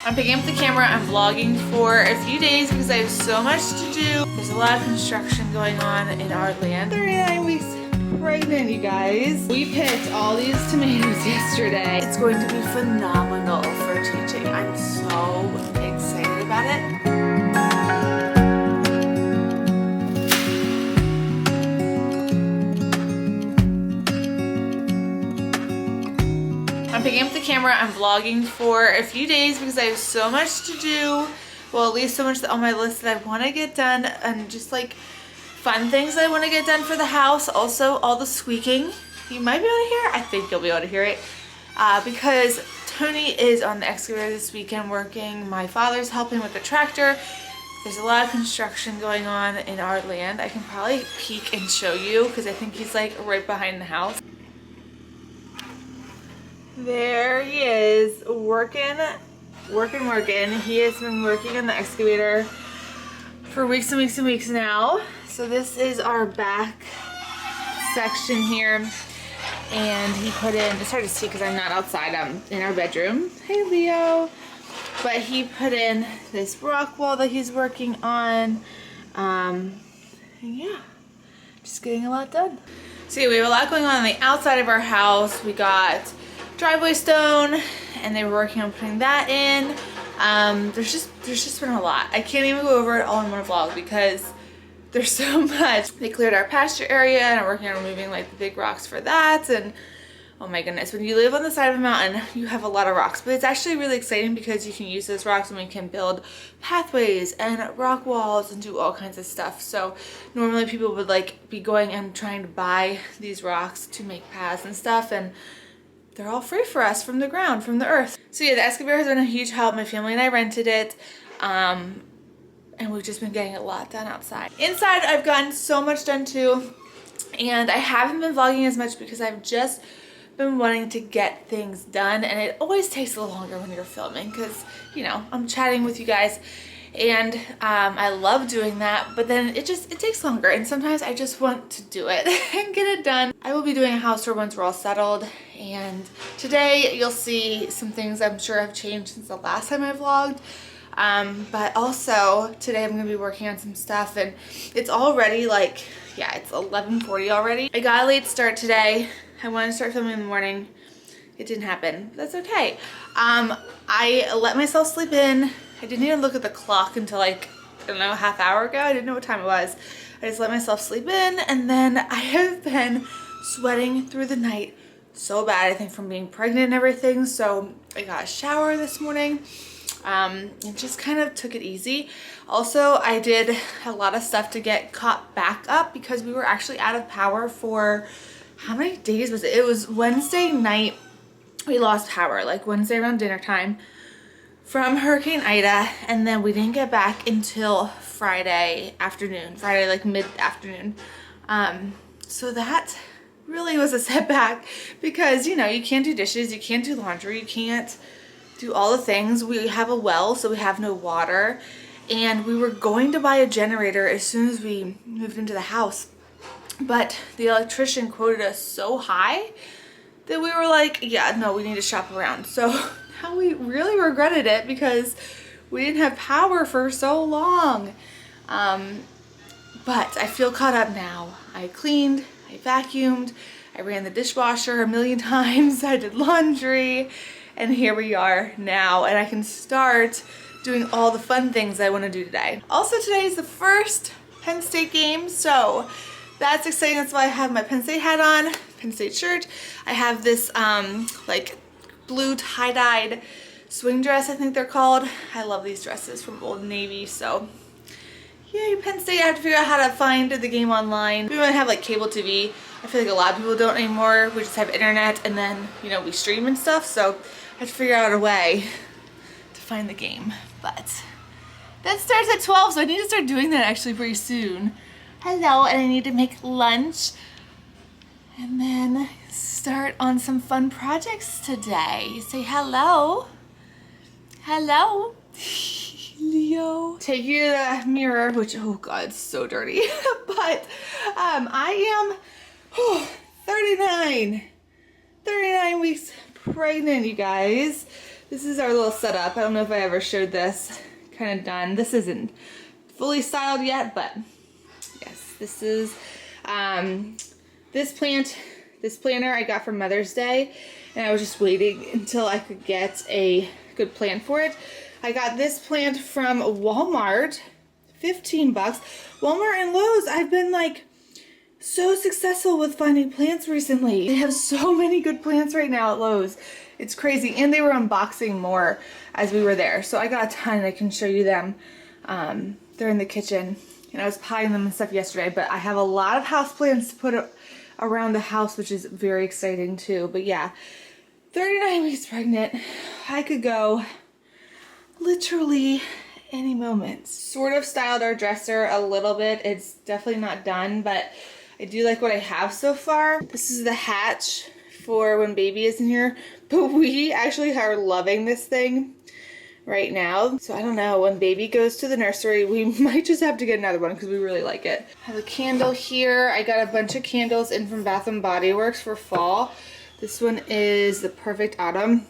I'm picking up the camera. I'm vlogging for a few days because I have so much to do. There's a lot of construction going on in our land. 39 weeks pregnant, you guys. We picked all these tomatoes yesterday. It's going to be phenomenal for teaching. I'm so excited about it. I'm picking up the camera. I'm vlogging for a few days because I have so much to do. Well, at least so much on my list that I want to get done, and just like fun things that I want to get done for the house. Also, all the squeaking. You might be able to hear it. I think you'll be able to hear it because Tony is on the excavator this weekend working. My father's helping with the tractor. There's a lot of construction going on in our land. I can probably peek and show you because I think he's like right behind the house. There he is, working. He has been working on the excavator for weeks and weeks and weeks now. So this is our back section here. And he put in, it's hard to see because I'm not outside, I'm in our bedroom. Hey Leo. But he put in this rock wall that he's working on. And yeah, just getting a lot done. So yeah, we have a lot going on the outside of our house. We got driveway stone, and they were working on putting that in. There's just been a lot. I can't even go over it all in one vlog because there's so much. They cleared our pasture area and are working on removing like the big rocks for that. And oh my goodness, when you live on the side of a mountain, you have a lot of rocks. But it's actually really exciting because you can use those rocks and we can build pathways and rock walls and do all kinds of stuff. So normally people would like be going and trying to buy these rocks to make paths and stuff, and they're all free for us from the ground, from the earth. So yeah, the excavator has been a huge help. My family and I rented it. And we've just been getting a lot done outside. Inside, I've gotten so much done too. And I haven't been vlogging as much because I've just been wanting to get things done. And it always takes a little longer when you're filming because, you know, I'm chatting with you guys. And I love doing that, but then it takes longer, and sometimes I just want to do it and get it done. I will be doing a house tour once we're all settled, and today you'll see some things I'm sure have changed since the last time I vlogged. But also today I'm gonna be working on some stuff, and it's already like, yeah, it's 11:40 already. I got a late start today. I wanted to start filming in the morning. It didn't happen. That's okay. I let myself sleep in. I didn't even look at the clock until like, I don't know, a half hour ago. I didn't know what time it was. I just let myself sleep in, and then I have been sweating through the night so bad, I think from being pregnant and everything. So I got a shower this morning and just kind of took it easy. Also, I did a lot of stuff to get caught back up because we were actually out of power for, how many days was it? It was Wednesday night. We lost power, like Wednesday around dinner time, from Hurricane Ida, and then we didn't get back until Friday afternoon, Friday like mid-afternoon. So that really was a setback because, you know, you can't do dishes, you can't do laundry, you can't do all the things. We have a well, so we have no water, and we were going to buy a generator as soon as we moved into the house, but the electrician quoted us so high that we were like, yeah, no, we need to shop around. So now we really regretted it because we didn't have power for so long. But I feel caught up now. I cleaned, I vacuumed, I ran the dishwasher a million times, I did laundry, and here we are now, and I can start doing all the fun things I want to do today. Also, today is the first Penn State game, so that's exciting. That's why I have my Penn State hat on, Penn State shirt. I have this like blue tie-dyed swing dress, I think they're called. I love these dresses from Old Navy, so yay, Penn State. I have to figure out how to find the game online. We might have like cable TV. I feel like a lot of people don't anymore. We just have internet, and then, you know, we stream and stuff, so I have to figure out a way to find the game. But that starts at 12, so I need to start doing that actually pretty soon. Hello, and I need to make lunch and then start on some fun projects today. Say hello. Hello. Leo. Take you to the mirror, which, oh God, it's so dirty. But I am 39 weeks pregnant, you guys. This is our little setup. I don't know if I ever showed this. Kind of done. This isn't fully styled yet, but yes, this is this planter I got for Mother's Day, and I was just waiting until I could get a good plant for it. I got this plant from Walmart, 15 bucks. Walmart and Lowe's, I've been like so successful with finding plants recently. They have so many good plants right now at Lowe's. It's crazy. And they were unboxing more as we were there. So I got a ton. I can show you them. They're in the kitchen. And I was potting them and stuff yesterday. But I have a lot of houseplants to put around the house, which is very exciting too. But yeah, 39 weeks pregnant. I could go literally any moment. Sort of styled our dresser a little bit. It's definitely not done, but I do like what I have so far. This is the hatch for when baby is in here, but we actually are loving this thing right now. So I don't know, when baby goes to the nursery, we might just have to get another one because we really like it. I have a candle here. I got a bunch of candles in from Bath & Body Works for fall. This one is the Perfect Autumn.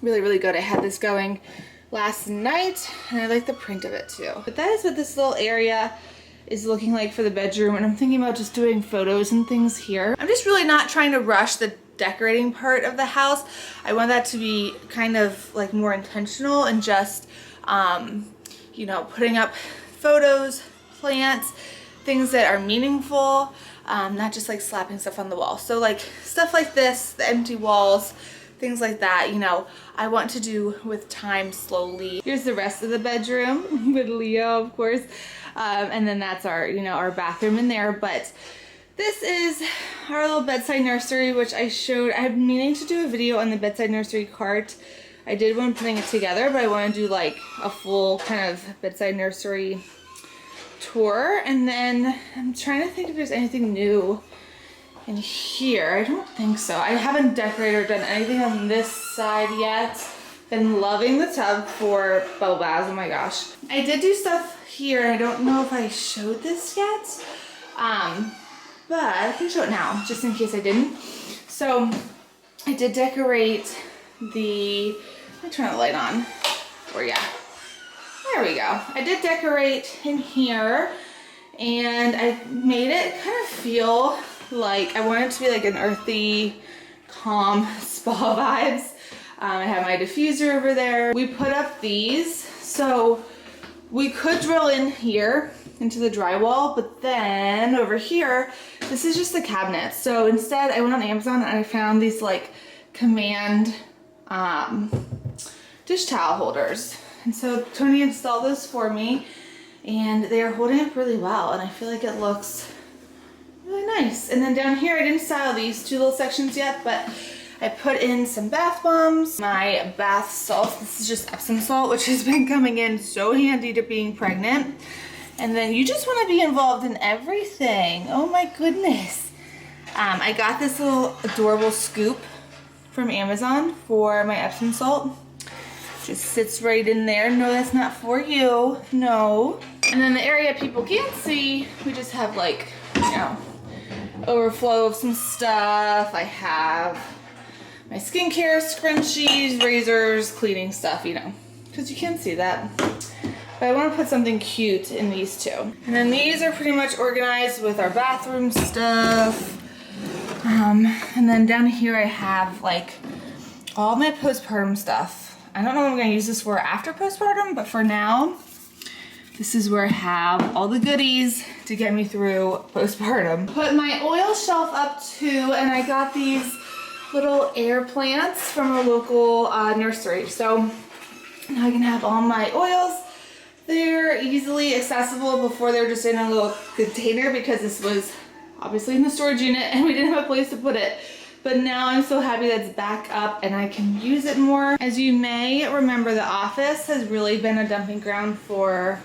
Really, really good. I had this going last night and I like the print of it too. But that is what this little area is looking like for the bedroom, and I'm thinking about just doing photos and things here. I'm just really not trying to rush the decorating part of the house. I want that to be kind of like more intentional and just you know, putting up photos, plants, things that are meaningful, not just like slapping stuff on the wall. So like stuff like this, the empty walls, things like that, you know, I want to do with time, slowly. Here's the rest of the bedroom with Leo, of course. And then that's our, you know, our bathroom in there. But this is our little bedside nursery, which I showed. I'm meaning to do a video on the bedside nursery cart. I did one putting it together, but I want to do like a full kind of bedside nursery tour. And then I'm trying to think if there's anything new in here. I don't think so. I haven't decorated or done anything on this side yet. Been loving the tub for bubble baths. Oh my gosh. I did do stuff here. I don't know if I showed this yet. But I can show it now, just in case I didn't. So I did decorate the, let me turn the light on for you. There we go. I did decorate in here, and I made it kind of feel like I wanted it to be like an earthy, calm spa vibes. I have my diffuser over there. We put up these, so we could drill in here into the drywall, but then over here, this is just a cabinet. So instead, I went on Amazon and I found these like command dish towel holders. And so Tony installed those for me, and they are holding up really well, and I feel like it looks really nice. And then down here, I didn't style these two little sections yet, but I put in some bath bombs, my bath salt. This is just Epsom salt, which has been coming in so handy to being pregnant. And then you just want to be involved in everything. Oh my goodness. I got this little adorable scoop from Amazon for my Epsom salt. Just sits right in there. No, that's not for you. No. And then the area people can't see, we just have like, you know, overflow of some stuff. I have my skincare, scrunchies, razors, cleaning stuff, you know, because you can't see that. But I want to put something cute in these two. And then these are pretty much organized with our bathroom stuff. And then down here I have like all my postpartum stuff. I don't know what I'm going to use this for after postpartum, but for now, this is where I have all the goodies to get me through postpartum. Put my oil shelf up too, and I got these little air plants from a local nursery. So now I can have all my oils. They're easily accessible. Before they were just in a little container because this was obviously in the storage unit and we didn't have a place to put it. But now I'm so happy that it's back up and I can use it more. As you may remember, the office has really been a dumping ground for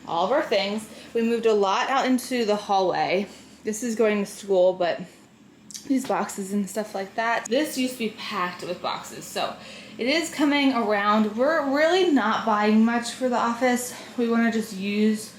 all of our things. We moved a lot out into the hallway. This is going to school, but these boxes and stuff like that. This used to be packed with boxes, so it is coming around. We're really not buying much for the office. We want to just use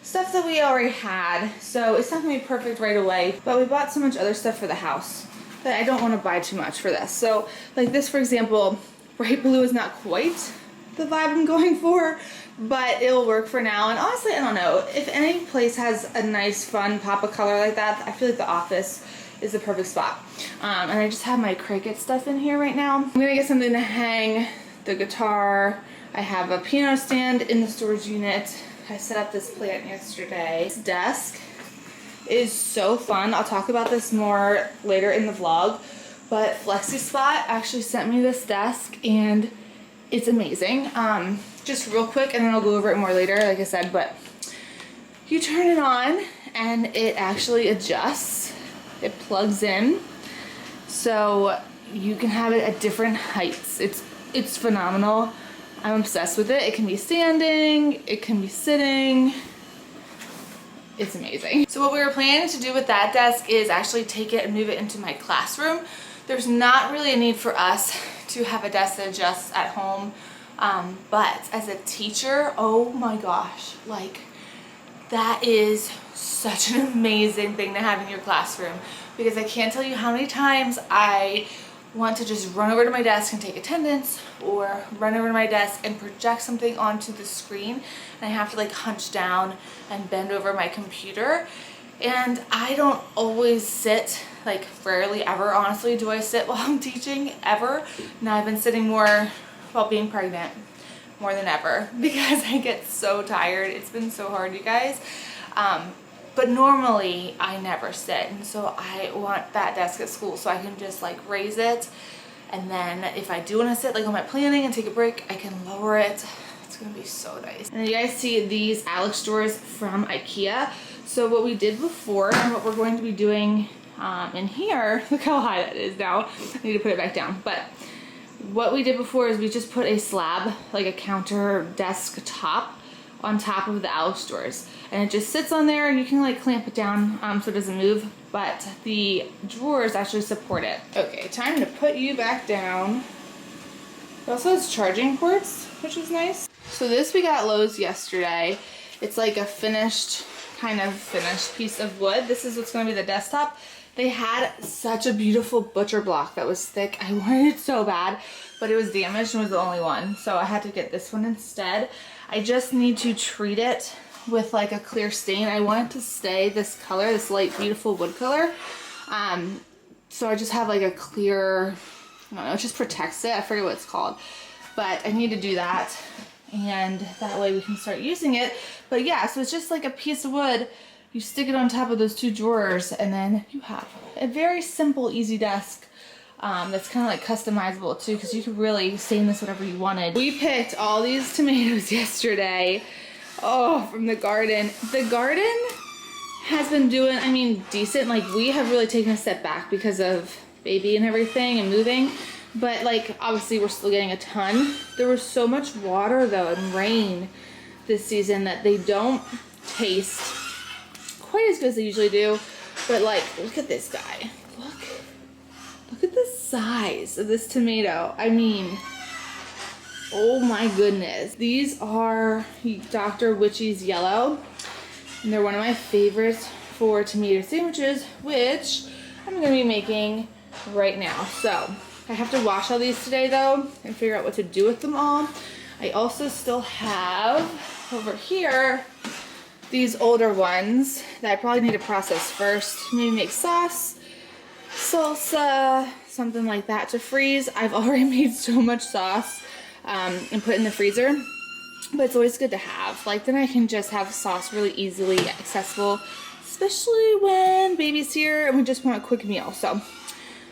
stuff that we already had, so it's not gonna be perfect right away, but we bought so much other stuff for the house that I don't want to buy too much for this. So like this, for example, bright blue is not quite the vibe I'm going for, but it'll work for now. And honestly, I don't know, if any place has a nice fun pop of color like that, I feel like the office is the perfect spot. And I just have my Cricut stuff in here right now. I'm gonna get something to hang the guitar. I have a piano stand in the storage unit. I set up this plant yesterday. This desk is so fun. I'll talk about this more later in the vlog, but FlexiSpot actually sent me this desk and it's amazing. Just real quick, and then I'll go over it more later, like I said, but you turn it on and it actually adjusts. It plugs in, so you can have it at different heights. It's phenomenal. I'm obsessed with it. It can be standing, it can be sitting. It's amazing. So what we were planning to do with that desk is actually take it and move it into my classroom. There's not really a need for us to have a desk that adjusts at home, but as a teacher, oh my gosh, like that is such an amazing thing to have in your classroom, because I can't tell you how many times I want to just run over to my desk and take attendance, or run over to my desk and project something onto the screen, and I have to like hunch down and bend over my computer. And I don't always sit, like rarely ever honestly do I sit while I'm teaching, ever. Now I've been sitting more while being pregnant, more than ever, because I get so tired. It's been so hard, you guys. But normally I never sit, and so I want that desk at school so I can just like raise it, and then if I do want to sit like on my planning and take a break, I can lower it. It's gonna be so nice. And you guys see these Alex drawers from IKEA. So what we did before and what we're going to be doing in here, look how high that is now. I need to put it back down. But what we did before is we just put a slab, like a counter desk top, on top of the Alex drawers. And it just sits on there, and you can like clamp it down so it doesn't move, but the drawers actually support it. Okay, time to put you back down. It also has charging ports, which is nice. So this we got at Lowe's yesterday. It's like a kind of finished piece of wood. This is what's going to be the desktop. They had such a beautiful butcher block that was thick. I wanted it so bad, but it was damaged and was the only one, so I had to get this one instead. I just need to treat it with like a clear stain. I want it to stay this color, this light beautiful wood color. So I just have like a clear, I don't know, it just protects it. I forget what it's called, but I need to do that, and that way we can start using it. But yeah, so it's just like a piece of wood. You stick it on top of those two drawers, and then you have a very simple, easy desk that's kind of like customizable too, because you could really stain this whatever you wanted. We picked all these tomatoes yesterday, from the garden. The garden has been doing, I mean, decent. Like, we have really taken a step back because of baby and everything and moving, but like obviously we're still getting a ton. There was so much water though and rain this season that they don't taste quite as good as they usually do. But like, look at this guy. Look at the size of this tomato. I mean, oh my goodness. These are Dr. Witchy's yellow, and they're one of my favorites for tomato sandwiches, which I'm gonna be making right now. So I have to wash all these today though and figure out what to do with them all. I also still have over here these older ones that I probably need to process first. Maybe make sauce, salsa, something like that to freeze. I've already made so much sauce and put in the freezer, but it's always good to have. Like, then I can just have sauce really easily accessible, especially when baby's here and we just want a quick meal. So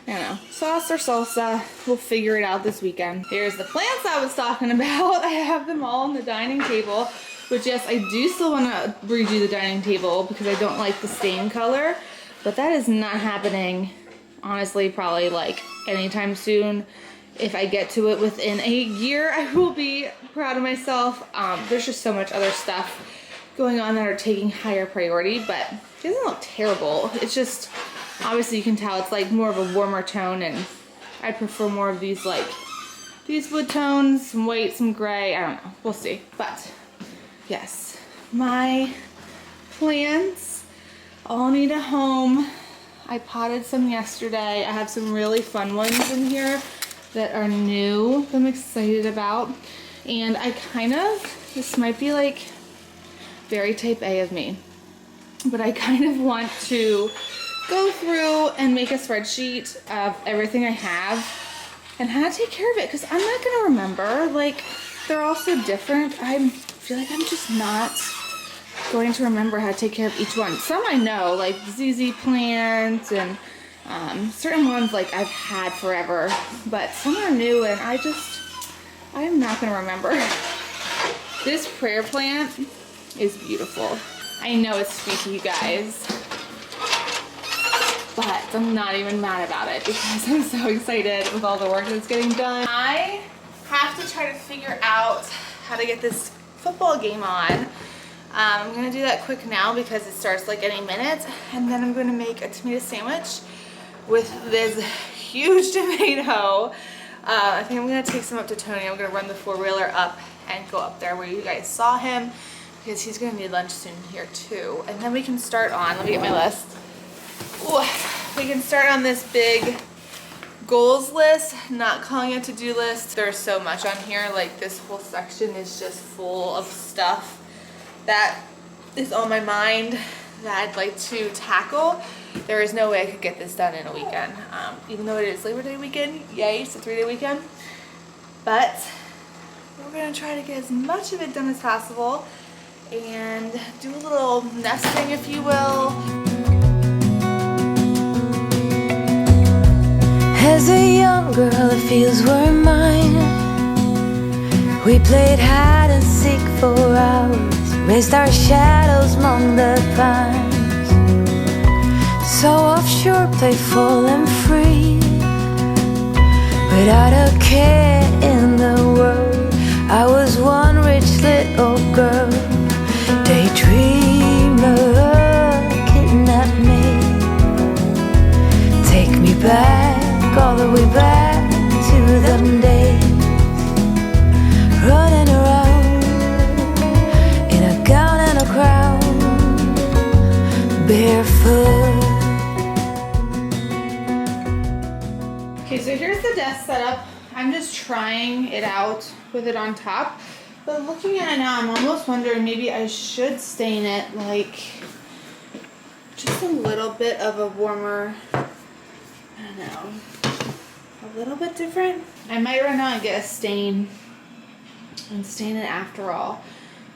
I don't know, sauce or salsa, we'll figure it out this weekend. Here's the plants I was talking about. I have them all on the dining table, which, yes, I do still want to redo the dining table because I don't like the stain color, but that is not happening, honestly, probably like anytime soon. If I get to it within a year, I will be proud of myself. There's just so much other stuff going on that are taking higher priority, but it doesn't look terrible. It's just, obviously you can tell it's like more of a warmer tone, and I prefer more of these, like these wood tones, some white, some gray, I don't know, we'll see. But yes, my plants all need a home. I potted some yesterday. I have some really fun ones in here that are new that I'm excited about. And I this might be like very type A of me, but I kind of want to go through and make a spreadsheet of everything I have and how to take care of it, because I'm not gonna remember. Like, they're all so different. I feel like I'm just not going to remember how to take care of each one. Some I know, like ZZ plant and certain ones like I've had forever, but some are new and I'm not gonna remember. This prayer plant is beautiful. I know it's sweet to you guys, but I'm not even mad about it because I'm so excited with all the work that's getting done. I have to try to figure out how to get this football game on. I'm gonna do that quick now because it starts like any minute, and then I'm gonna make a tomato sandwich with this huge tomato. I think I'm gonna take some up to Tony. I'm gonna run the 4-wheeler up and go up there where you guys saw him, because he's gonna need lunch soon here too. And then we can start on, let me get my list. Ooh, we can start on this big goals list, not calling it to-do list. There's so much on here, like this whole section is just full of stuff that is on my mind that I'd like to tackle. There is no way I could get this done in a weekend, even though it is Labor Day weekend. Yay, it's a 3-day weekend. But we're gonna try to get as much of it done as possible and do a little nesting, if you will. As a young girl, the fields were mine. We played hide and seek for hours, raised our shadows among the pines. So offshore, playful and free, without a care in the world. I was one rich little girl, daydreamer, kidnap me, take me back, all the way back to them days, running around in a gown and a crown, barefoot. Okay, so here's the desk setup. I'm just trying it out with it on top, but looking at it now, I'm almost wondering maybe I should stain it like just a little bit of a warmer, I don't know, a little bit different. I might run out and get a stain and stain it after all.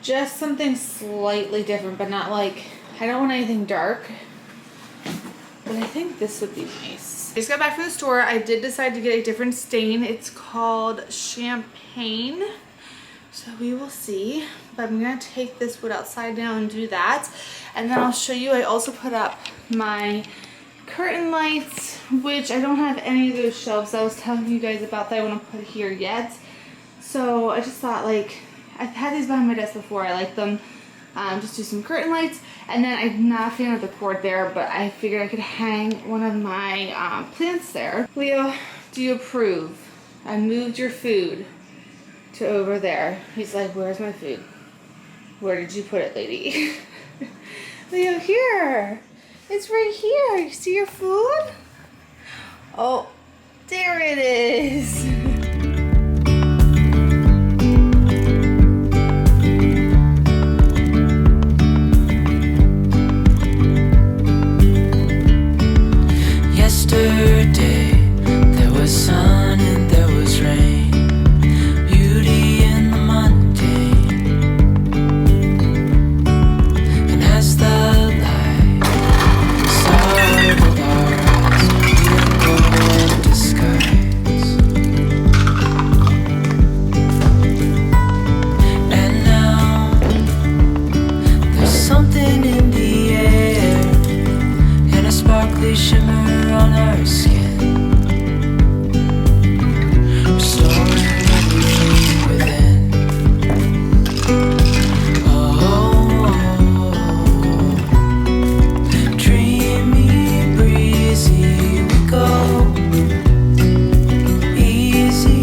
Just something slightly different, but not like, I don't want anything dark, but I think this would be nice. I just got back from the store. I did decide to get a different stain. It's called Champagne. So we will see. But I'm going to take this wood outside now and do that. And then I'll show you. I also put up my curtain lights, which I don't have any of those shelves I was telling you guys about that I want to put here yet. So I just thought, like, I've had these behind my desk before. I like them. Just do some curtain lights, and then I'm not a fan of the cord there, but I figured I could hang one of my plants there. Leo, do you approve? I moved your food to over there. He's like, where's my food? Where did you put it, lady? Leo, here. It's right here. You see your food? Oh, there it is. Yesterday, there was sun and there was rain, beauty in the mundane. And as the light startled our eyes, we didn't go in disguise. And now, there's something in the air, and a sparkly shimmer on our skin, restoring everything within. Oh, dreamy, breezy, we go, easy,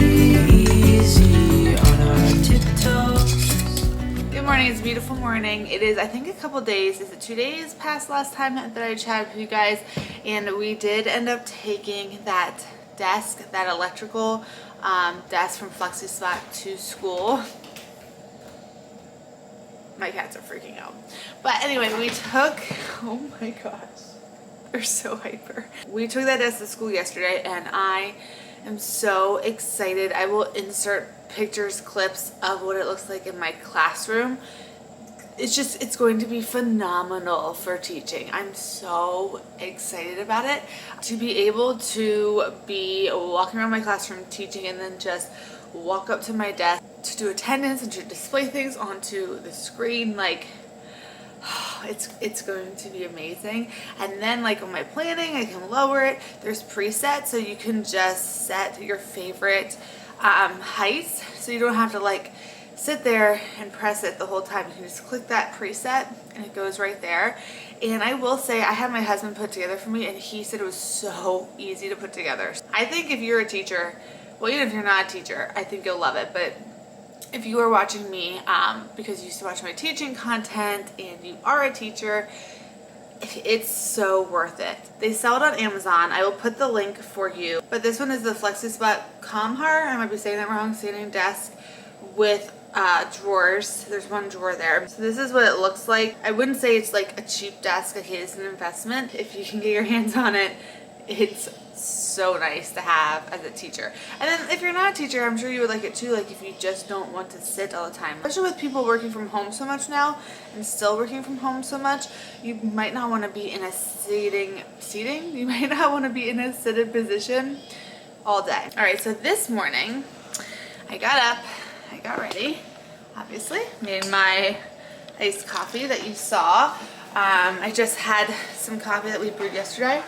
easy on our tiptoes. Good morning, it's a beautiful morning. It is, I think, a couple days. Is it 2 days past last time that I chatted with you guys? And we did end up taking that desk, that electrical desk from FlexiSpot to school. My cats are freaking out. But anyway, we took, oh my gosh, they're so hyper. We took that desk to school yesterday and I am so excited. I will insert pictures, clips of what it looks like in my classroom. It's going to be phenomenal for teaching. I'm so excited about it. To be able to be walking around my classroom teaching and then just walk up to my desk to do attendance and to display things onto the screen, like, it's going to be amazing. And then like on my planning, I can lower it. There's presets, so you can just set your favorite heights, so you don't have to like sit there and press it the whole time. You can just click that preset and it goes right there. And I will say, I had my husband put together for me and he said it was so easy to put together. I think if you're a teacher, well, even if you're not a teacher, I think you'll love it. But if you are watching me because you used to watch my teaching content and you are a teacher, it's so worth it. They sell it on Amazon. I will put the link for you. But this one is the FlexiSpot Comhar, I might be saying that wrong, standing desk with drawers. There's one drawer there. So this is what it looks like. I wouldn't say it's like a cheap desk. Okay, it's an investment. If you can get your hands on it, it's so nice to have as a teacher. And then if you're not a teacher, I'm sure you would like it too, like if you just don't want to sit all the time. Especially with people working from home so much now and still working from home so much, you might not want to be in a seating? You might not want to be in a seated position all day. All right, so this morning I got up, I got ready, obviously, made my iced coffee that you saw. I just had some coffee that we brewed yesterday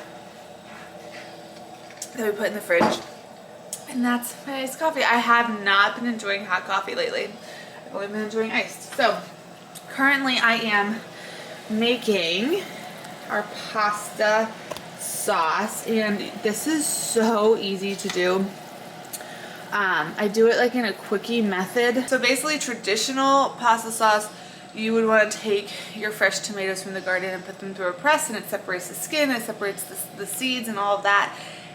that we put in the fridge, and that's my iced coffee. I have not been enjoying hot coffee lately. I've only been enjoying iced. So currently I am making our pasta sauce, and this is so easy to do. I do it like in a quickie method. So basically, traditional pasta sauce, you would want to take your fresh tomatoes from the garden and put them through a press, and it separates the skin, it separates the seeds and all of that.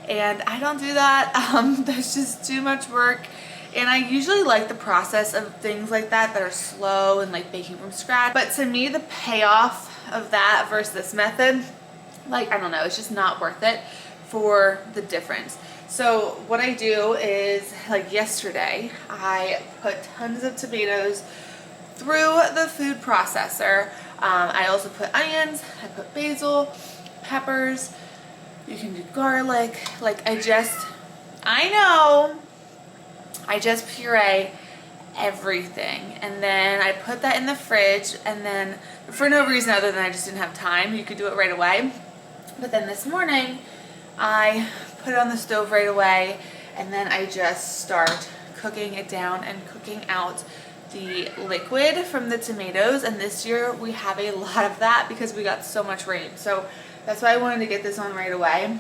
And I don't do that. That's just too much work. And I usually like the process of things like that are slow and like baking from scratch. But to me, the payoff of that versus this method, like, I don't know, it's just not worth it for the difference. So what I do is, like yesterday, I put tons of tomatoes through the food processor. I also put onions, I put basil, peppers, you can do garlic. Like I just puree everything, and then I put that in the fridge, and then for no reason other than I just didn't have time. You could do it right away, but then this morning I put it on the stove right away, and then I just start cooking it down and cooking out the liquid from the tomatoes. And this year we have a lot of that because we got so much rain, so that's why I wanted to get this on right away,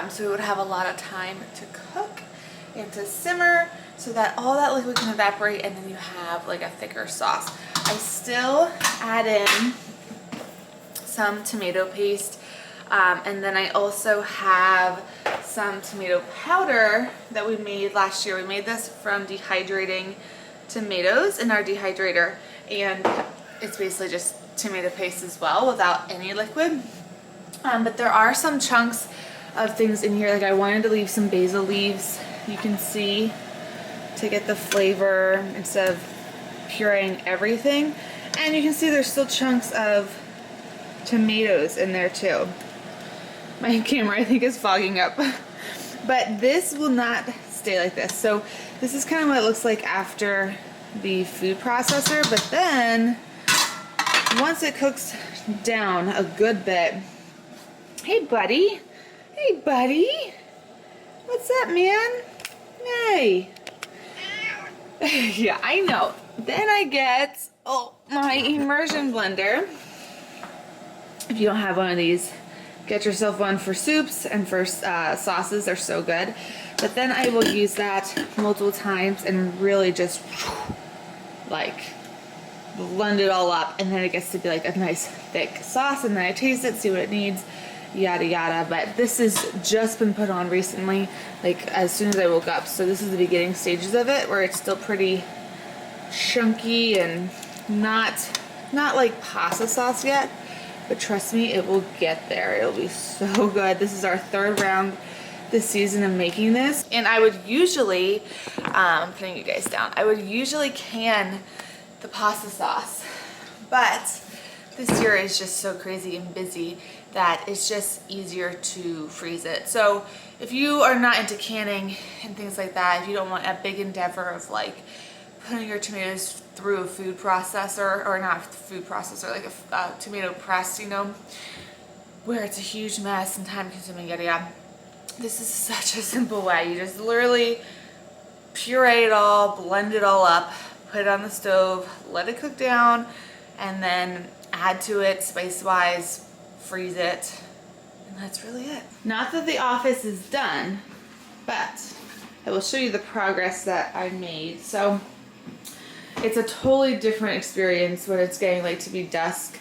so we would have a lot of time to cook and to simmer so that all that liquid can evaporate, and then you have like a thicker sauce. I still add in some tomato paste, and then I also have some tomato powder that we made last year. We made this from dehydrating tomatoes in our dehydrator, and it's basically just tomato paste as well without any liquid. But there are some chunks of things in here. Like I wanted to leave some basil leaves, you can see, to get the flavor instead of pureeing everything. And you can see there's still chunks of tomatoes in there too. My camera, I think, is fogging up. But this will not stay like this. So this is kind of what it looks like after the food processor. But then once it cooks down a good bit, hey buddy, what's up, man? Hey. Yeah, I know. Then I get my immersion blender. If you don't have one of these, get yourself one for soups and for sauces. They're so good. But then I will use that multiple times and really just like blend it all up, and then it gets to be like a nice thick sauce, and then I taste it, see what it needs, yada yada, but this has just been put on recently, like as soon as I woke up. So this is the beginning stages of it, where it's still pretty chunky and not like pasta sauce yet, but trust me, it will get there. It'll be so good. This is our third round this season of making this, and I would usually, putting you guys down, I would usually can the pasta sauce, but this year is just so crazy and busy that it's just easier to freeze it. So if you are not into canning and things like that, if you don't want a big endeavor of like putting your tomatoes through a food processor, or not food processor, like a tomato press, you know, where it's a huge mess and time consuming, yada yada. This is such a simple way. You just literally puree it all, blend it all up, put it on the stove, let it cook down, and then add to it spice wise, freeze it, and that's really it. Not that the office is done, but I will show you the progress that I made. So it's a totally different experience when it's getting like to be dusk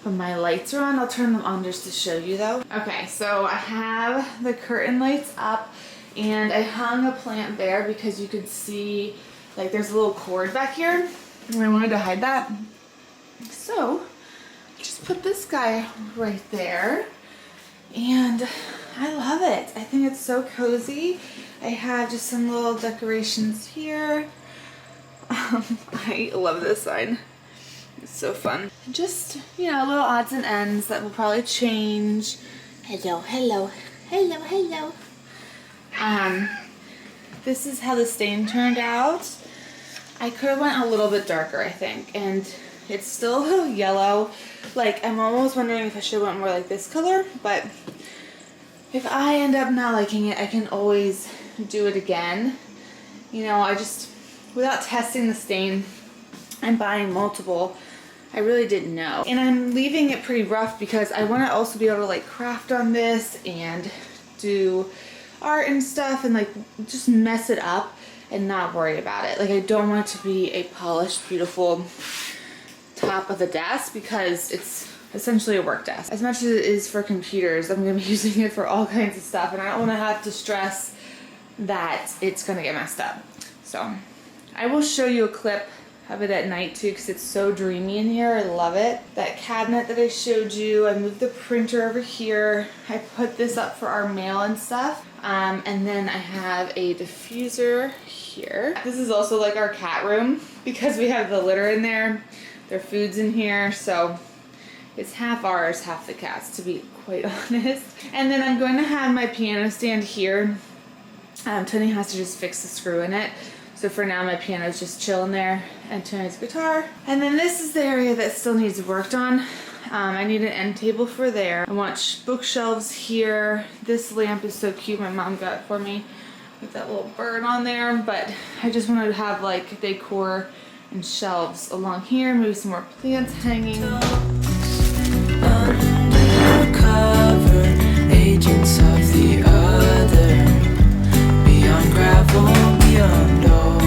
when my lights are on. I'll turn them on just to show you though. Okay, so I have the curtain lights up, and I hung a plant there because you could see like there's a little cord back here, and I wanted to hide that. So just put this guy right there, and I love it. I think it's so cozy. I have just some little decorations here. I love this sign. It's so fun. Just, you know, little odds and ends that will probably change. Hello, hello, hello, hello. This is how the stain turned out. I could have went a little bit darker, I think, and it's still a little yellow. Like, I'm almost wondering if I should have went more like this color, but if I end up not liking it, I can always do it again. You know, I just, without testing the stain and buying multiple, I really didn't know. And I'm leaving it pretty rough because I want to also be able to like craft on this and do art and stuff and like just mess it up and not worry about it. Like, I don't want it to be a polished, beautiful top of the desk because it's essentially a work desk. As much as it is for computers, I'm going to be using it for all kinds of stuff, and I don't want to have to stress that it's going to get messed up. So I will show you a clip of it at night too, because it's so dreamy in here. I love it. That cabinet that I showed you, I moved the printer over here. I put this up for our mail and stuff. And then I have a diffuser here. This is also like our cat room because we have the litter in there. Their food's in here, so it's half ours, half the cat's, to be quite honest. And then I'm going to have my piano stand here. Tony has to just fix the screw in it. So for now, my piano's just chilling there, and Tony's guitar. And then this is the area that still needs worked on. I need an end table for there. I want bookshelves here. This lamp is so cute. My mom got it for me with that little bird on there. But I just wanted to have like decor and shelves along here. Maybe some more plants hanging. Undercover agents of the other, beyond gravel, beyond all.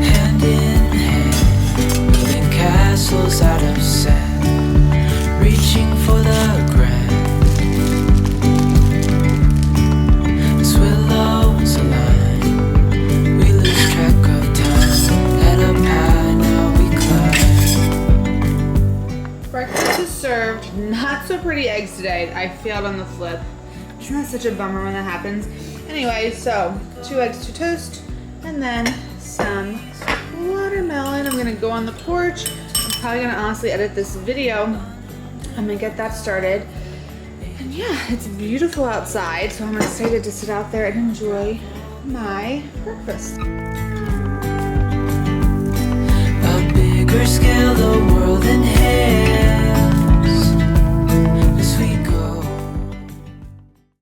Hand in hand, building castles out of sand, reaching for the grand. As willows align, we lose track of time. Head up high, now we climb. Breakfast is served. Not so pretty eggs today. I failed on the flip. Isn't that such a bummer when that happens? Anyway, so 2 eggs to toast, and then some watermelon. I'm gonna go on the porch. I'm probably gonna honestly edit this video. I'm gonna get that started. And yeah, it's beautiful outside, so I'm excited to sit out there and enjoy my breakfast.